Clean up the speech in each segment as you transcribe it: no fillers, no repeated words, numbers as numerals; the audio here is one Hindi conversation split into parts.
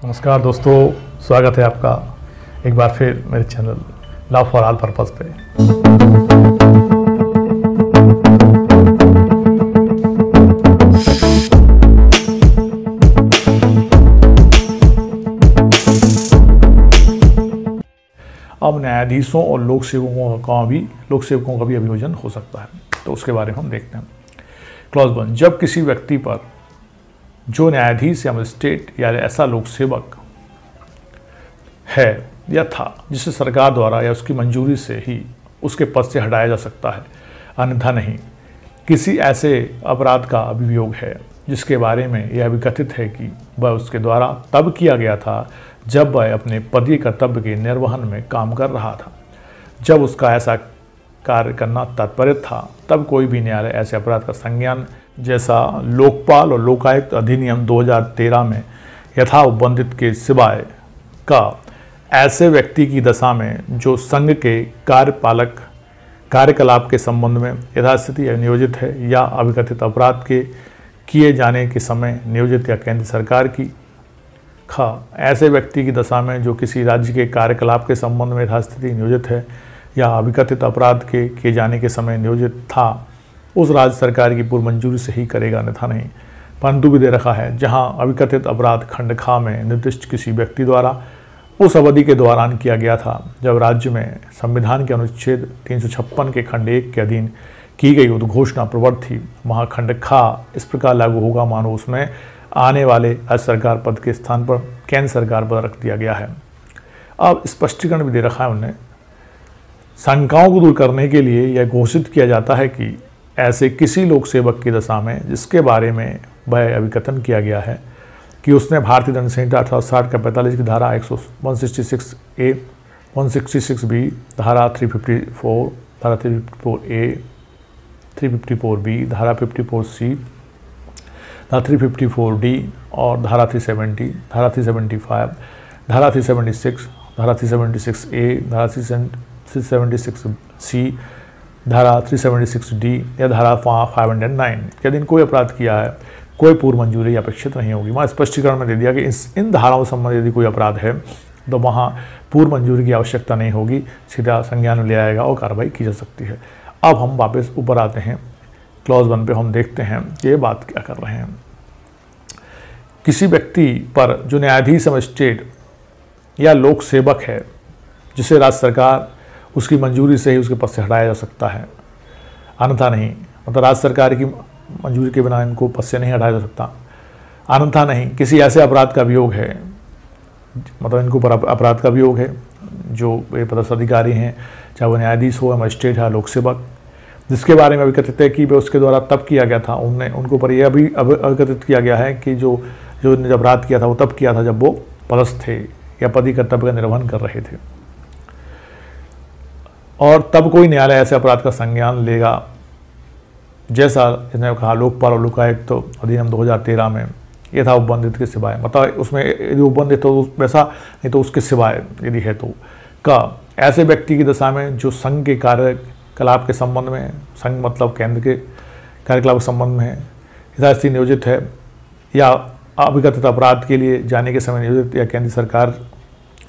नमस्कार दोस्तों, स्वागत है आपका एक बार फिर मेरे channel love for all purpose पे। अब न्यायाधीशों और लोक सेवकों का भी अभियोजन हो सकता है, तो उसके बारे में हम देखते हैं। क्लॉज 1, जब किसी व्यक्ति पर जो न्यायाधीश या मजिस्ट्रेट या ऐसा लोक सेवक है या था जिसे सरकार द्वारा या उसकी मंजूरी से ही उसके पद से हटाया जा सकता है, अन्यथा नहीं। किसी ऐसे अपराध का अभियोग है जिसके बारे में यह भी कथित है कि वह उसके द्वारा तब किया गया था जब वह अपने पदीय कर्तव्य के निर्वहन में काम कर रहा था। जब उसका ऐसा कार्य करना तात्पर्य था, तब कोई भी न्यायालय ऐसे अपराध का संज्ञान, जैसा लोकपाल और लोकायुक्त अधिनियम 2013 में यथाउपबंधित के सिवाय का ऐसे व्यक्ति की दशा में जो संघ के कार्यकलाप के संबंध में यथास्थिति नियोजित है या अभिकथित अपराध के किए जाने के समय नियोजित या केंद्र सरकार की ऐसे व्यक्ति की दशा में जो किसी राज्य के कार्यकलाप के संबंध में यथास्थिति नियोजित है या अभिकथित अपराध के किए जाने के समय नियोजित था, उस राज्य सरकार की पूर्व मंजूरी से ही करेगा, अन्यथा नहीं। परंतु भी दे रखा है जहां अभिकथित अपराध खंड ख में निर्दिष्ट किसी व्यक्ति द्वारा उस अवधि के दौरान किया गया था जब राज्य में संविधान के अनुच्छेद 356 के खंड 1 के अधीन की गई उद्घोषणा प्रवर्त थी, वहां खंड ख इस प्रकार लागू होगा मानो उसमें आने वाले राज्य सरकार पद के स्थान पर केंद्र सरकार पद रख दिया गया है। अब स्पष्टीकरण भी दे रखा है उन्हें। शंकाओं को दूर करने के लिए यह घोषित किया जाता है कि ऐसे किसी लोक सेवक की दशा में जिसके बारे में वह अभिकथन किया गया है कि उसने भारतीय दंड संहिता 1860 का 45 की धारा 166A, 166B, धारा 354, धारा 354A, 354B, धारा 54C, धारा 354D और धारा 370, धारा 375, धारा 376, धारा 376A, धारा 376C, धारा 376D या धारा 509 यदि कोई अपराध किया है, कोई पूर्व मंजूरी अपेक्षित नहीं होगी। वहाँ स्पष्टीकरण में दे दिया कि इन धाराओं से संबंधित यदि कोई अपराध है तो वहाँ पूर्व मंजूरी की आवश्यकता नहीं होगी, सीधा संज्ञान में लिया जाएगा और कार्रवाई की जा सकती है। अब हम वापस ऊपर आते हैं, क्लॉज 1 पे हम देखते हैं कि ये बात क्या कर रहे हैं। किसी व्यक्ति पर जो न्यायाधीश, मजिस्ट्रेट या लोक सेवक है जिसे राज्य सरकार उसकी मंजूरी से ही उसके पद से हटाया जा सकता है, अन्यथा नहीं। मतलब राज्य सरकार की मंजूरी के बिना इनको पद से नहीं हटाया जा सकता, अन्यथा नहीं। किसी ऐसे अपराध का अभियोग है, मतलब इनको पर अपराध का अभियोग है जो पदस्थ अधिकारी हैं, चाहे वो न्यायाधीश हो या मजिस्ट्रेट है, लोक सेवक, जिसके बारे में अभिकथित है कि वह उसके द्वारा तब किया गया था। उनको पर यह भी अभिकथित किया गया है कि जो अपराध किया था वो तब किया था जब वो पदस्थ थे या पदीय कर्तव्य का निर्वहन कर रहे थे, और तब कोई न्यायालय ऐसे अपराध का संज्ञान लेगा, जैसा जिन्हें कहा लोकपाल और लोकायुक्त तो अधिनियम 2013 में यथा उपबंधित के सिवाय, मतलब उसमें यदि उपबंधित तो वैसा, नहीं तो उसके सिवाय यदि है तो का ऐसे व्यक्ति की दशा में जो संघ के कार्यकलाप के संबंध में, संघ मतलब केंद्र के कार्यकलाप के संबंध में यथास्थिति नियोजित है या अभिकथित अपराध के लिए जाने के समय नियोजित या केंद्र सरकार,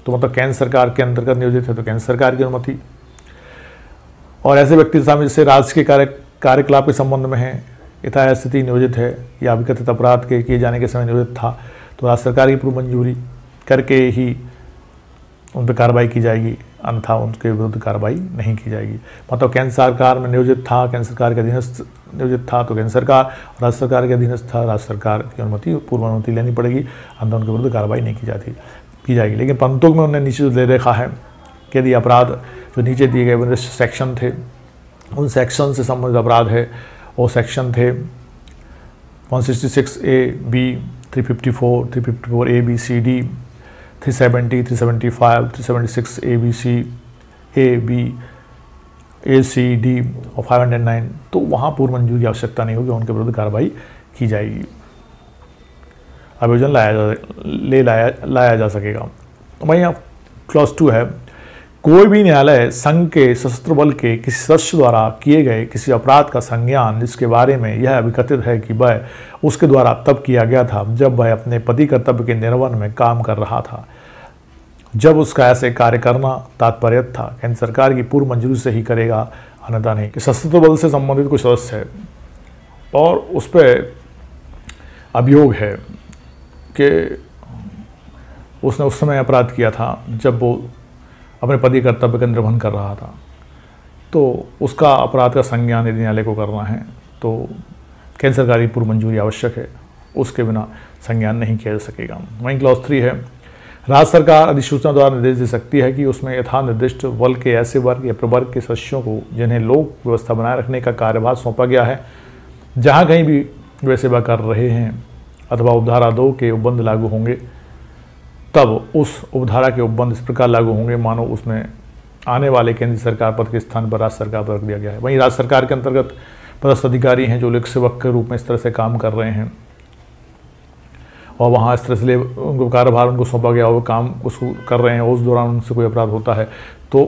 तो मतलब केंद्र सरकार के अंतर्गत नियोजित है तो केंद्र सरकार की अनुमति, और ऐसे व्यक्ति दशा में जिससे राज्य के कार्यकलाप के संबंध में है, यथास्थिति नियोजित है या अभिकथित अपराध के किए जाने के समय नियोजित था, तो राज्य सरकार की पूर्व मंजूरी करके ही उन पर कार्रवाई की जाएगी, अन्यथा उनके विरुद्ध कार्रवाई नहीं की जाएगी। मतलब केंद्र सरकार में नियोजित था, केंद्र सरकार के अधीनस्थ नियोजित था तो केंद्र सरकार, राज्य सरकार के अधीनस्थ था, राज्य सरकार की अनुमति, पूर्व अनुमति लेनी पड़ेगी, अन्यथा उनके विरुद्ध कार्रवाई नहीं की जाएगी। लेकिन पंतों में उन्होंने नीचे दे रखा है कि यदि अपराध जो नीचे दिए गए सेक्शन थे, उन सेक्शन से संबंधित अपराध है, वो सेक्शन थे 166A, B, 354, 354A, B, C, D, 370, 375, 376, A, B, C, A, B, A, C, D और 509, तो वहाँ पूर्व मंजूरी की आवश्यकता नहीं होगी, उनके विरुद्ध कार्रवाई की जाएगी, अभियोजन लाया जा सकेगा। तो वहीं यहाँ क्लॉज 2 है, कोई भी न्यायालय संघ के सशस्त्र बल के किसी सदस्य द्वारा किए गए किसी अपराध का संज्ञान जिसके बारे में यह अभिकथित है कि वह उसके द्वारा तब किया गया था जब वह अपने पति कर्तव्य के निर्वहन में काम कर रहा था, जब उसका ऐसे कार्य करना तात्पर्य था, केंद्र सरकार की पूर्व मंजूरी से ही करेगा, अन्यथा नहीं। कि सशस्त्र बल से संबंधित कोई सदस्य है और उस पर अभियोग है कि उसने उस समय अपराध किया था जब वो अपने पति कर्तव्य का निर्वहन कर रहा था, तो उसका अपराध का संज्ञान यदि न्यायालय को करना है तो केंद्र सरकार की पूर्व मंजूरी आवश्यक है, उसके बिना संज्ञान नहीं किया जा सकेगा। वहीं क्लॉज 3 है, राज्य सरकार अधिसूचना द्वारा निर्देश दे सकती है कि उसमें यथा निर्दिष्ट बल के ऐसे वर्ग या प्रवर्ग के सदस्यों को जिन्हें लोक व्यवस्था बनाए रखने का कार्यभार सौंपा गया है, जहाँ कहीं भी वे सेवा कर रहे हैं अथवा उपधारा 2 के उपबंध लागू होंगे, तब उस उपधारा के उपबंध इस प्रकार लागू होंगे मानो उसमें आने वाले केंद्र सरकार पद के स्थान पर राज्य सरकार पर रख दिया गया है। वहीं राज्य सरकार के अंतर्गत पदस्थ अधिकारी हैं जो लोक सेवक के रूप में इस तरह से काम कर रहे हैं और वहाँ इस तरह से उनको कार्यभार उनको सौंपा गया, वो काम उसको कर रहे हैं, उस दौरान उनसे कोई अपराध होता है तो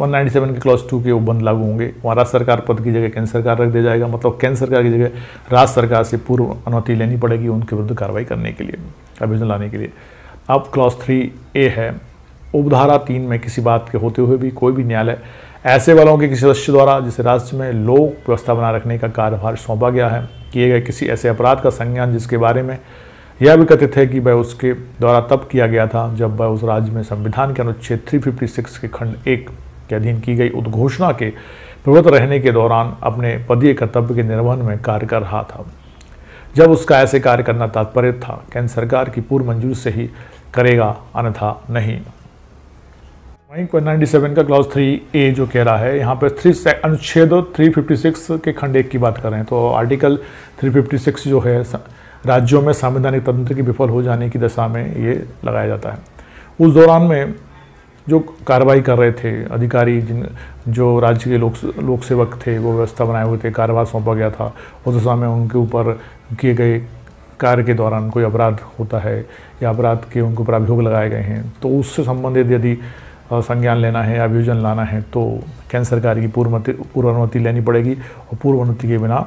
197 के क्लॉज 2 के उपबंध लागू होंगे। वहाँ राज्य सरकार पद की जगह केंद्र सरकार रख दिया जाएगा, मतलब केंद्र सरकार की जगह राज्य सरकार से पूर्व अनुमति लेनी पड़ेगी उनके विरुद्ध कार्रवाई करने के लिए, अभियोजन लाने के लिए। अब क्लॉज 3A है, उपधारा 3 में किसी बात के होते हुए भी कोई भी न्यायालय ऐसे बलों के किसी सदस्य द्वारा जिसे राज्य में लोक व्यवस्था बनाए रखने का कार्यभार सौंपा गया है, किए गए किसी ऐसे अपराध का संज्ञान जिसके बारे में यह भी कथित है कि वह उसके द्वारा तब किया गया था जब वह उस राज्य में संविधान के अनुच्छेद 356 के खंड 1 के अधीन की गई उद्घोषणा के प्रवृत्त रहने के दौरान अपने पदीय कर्तव्य के निर्वहन में कार्य कर रहा था, जब उसका ऐसे कार्य करना तात्पर्य था, केंद्र सरकार की पूर्व मंजूरी से ही करेगा, अन्यथा नहीं। वहीं 197 का क्लॉज 3A जो कह रहा है, यहाँ पर अनुच्छेद 356 के खंड 1 की बात कर रहे हैं, तो आर्टिकल 356 जो है राज्यों में संवैधानिक तंत्र की विफल हो जाने की दशा में ये लगाया जाता है। उस दौरान में जो कार्रवाई कर रहे थे अधिकारी, जो राज्य के लोक सेवक थे, वो व्यवस्था बनाए हुए थे, कार्यभार सौंपा गया था, उस दशा में उनके ऊपर किए गए कार्य के दौरान कोई अपराध होता है या अपराध के उनके ऊपर अभियोग लगाए गए हैं, तो उससे संबंधित यदि संज्ञान लेना है, अभियोजन लाना है तो केंद्र सरकार की पूर्व अनुमति लेनी पड़ेगी और पूर्व अनुमति के बिना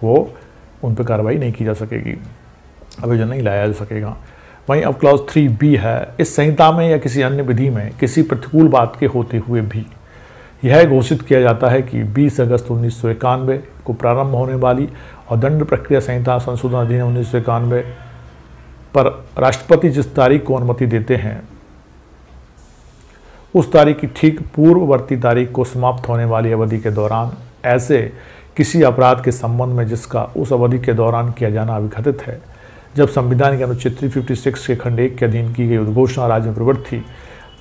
वो उन पर कार्रवाई नहीं की जा सकेगी, अभियोजन नहीं लाया जा सकेगा। वहीं अब क्लॉज 3B है, इस संहिता में या किसी अन्य विधि में किसी प्रतिकूल बात के होते हुए भी यह घोषित किया जाता है कि 20 अगस्त 1991 को प्रारंभ होने वाली और दंड प्रक्रिया संहिता संशोधन अधिनियम 1991 पर राष्ट्रपति जिस तारीख को अनुमति देते हैं उस तारीख की ठीक पूर्ववर्ती तारीख को समाप्त होने वाली अवधि के दौरान ऐसे किसी अपराध के संबंध में जिसका उस अवधि के दौरान किया जाना अभिकथित है, जब संविधान के अनुच्छेद 356 के खंड 1 के अधीन की गई उद्घोषणा राज्य में प्रवृत्त थी,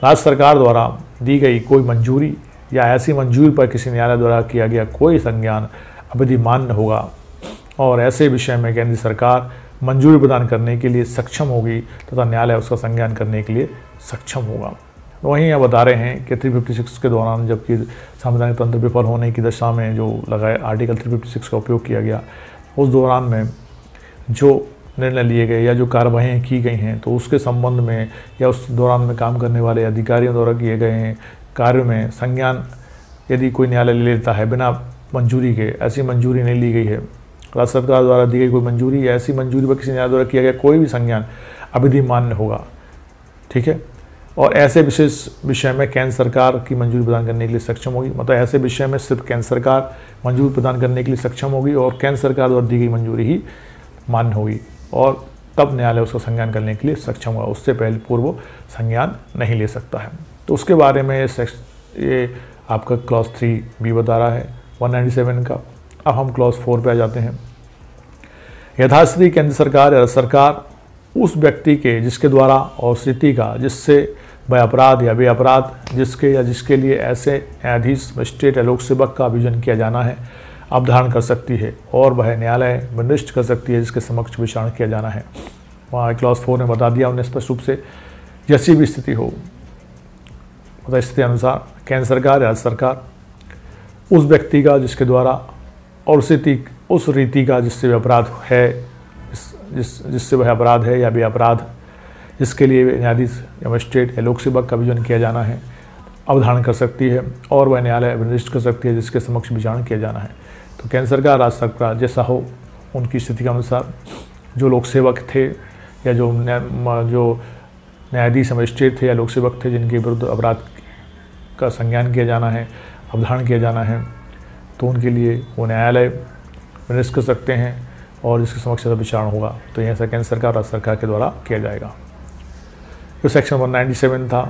राज्य सरकार द्वारा दी गई कोई मंजूरी या ऐसी मंजूरी पर किसी न्यायालय द्वारा किया गया कोई संज्ञान अवधि मान्य होगा और ऐसे विषय में केंद्र सरकार मंजूरी प्रदान करने के लिए सक्षम होगी तथा न्यायालय उसका संज्ञान करने के लिए सक्षम होगा। वहीं यह बता रहे हैं कि 356 के दौरान जबकि संवैधानिक तंत्र विफल होने की दशा में जो लगाए आर्टिकल 356 का उपयोग किया गया, उस दौरान में जो निर्णय लिए गए या जो कार्रवाइयाँ की गई हैं तो उसके संबंध में या उस दौरान में काम करने वाले अधिकारियों द्वारा किए गए हैं कार्य में संज्ञान यदि कोई न्यायालय ले लेता है बिना मंजूरी के, ऐसी मंजूरी नहीं ली गई है, राज्य सरकार द्वारा दी गई कोई मंजूरी या ऐसी मंजूरी पर किसी न्यायालय द्वारा किया गया कोई भी संज्ञान अवधि मान्य होगा, ठीक है। और ऐसे विशेष विषय में केंद्र सरकार की मंजूरी प्रदान करने के लिए सक्षम होगी, मतलब ऐसे विषय में सिर्फ केंद्र सरकार मंजूरी प्रदान करने के लिए सक्षम होगी और केंद्र सरकार द्वारा दी गई मंजूरी ही मान्य होगी और तब न्यायालय उसका संज्ञान करने के लिए सक्षम होगा, उससे पहले पूर्व संज्ञान नहीं ले सकता है। तो उसके बारे में ये आपका क्लॉज 3B बता रहा है 197 का। अब हम क्लॉज 4 पे आ जाते हैं। यथास्थिति केंद्र सरकार या सरकार उस व्यक्ति के जिसके द्वारा और स्थिति का जिससे वह अपराध या वे अपराध जिसके या जिसके लिए ऐसे न्यायाधीश मजिस्ट्रेट या लोक सेवक का अभियोजन किया जाना है अवधारण कर सकती है और वह न्यायालय निर्दिष्ट कर सकती है जिसके समक्ष विचारण किया जाना है। वहाँ क्लॉज 4 ने बता दिया उन्हें स्पष्ट रूप से, जैसी भी स्थिति हो मतलब स्थिति अनुसार केंद्र सरकार या राज्य सरकार उस व्यक्ति का जिसके द्वारा और उस रीति का जिससे वह अपराध है जिससे वह अपराध है या वे अपराध जिसके लिए न्यायाधीश या मजिस्ट्रेट या लोक सेवक का अभियोजन किया जाना है अवधारण कर सकती है और वह न्यायालय निर्दिष्ट कर सकती है जिसके समक्ष विचारण किया जाना है। तो केंद्र सरकार, राज्य सरकार जैसा हो उनकी स्थिति के अनुसार जो लोक सेवक थे या जो न्यायाधीश मजिस्ट्रेट थे या लोक सेवक थे जिनके विरुद्ध अपराध का संज्ञान किया जाना है, अवधारण किया जाना है, तो उनके लिए वो न्यायालय निर्दिष्ट कर सकते हैं और जिसके समक्ष विचारण होगा तो यह केंद्र सरकार, राज्य सरकार के द्वारा किया जाएगा। तो सेक्शन 197 था।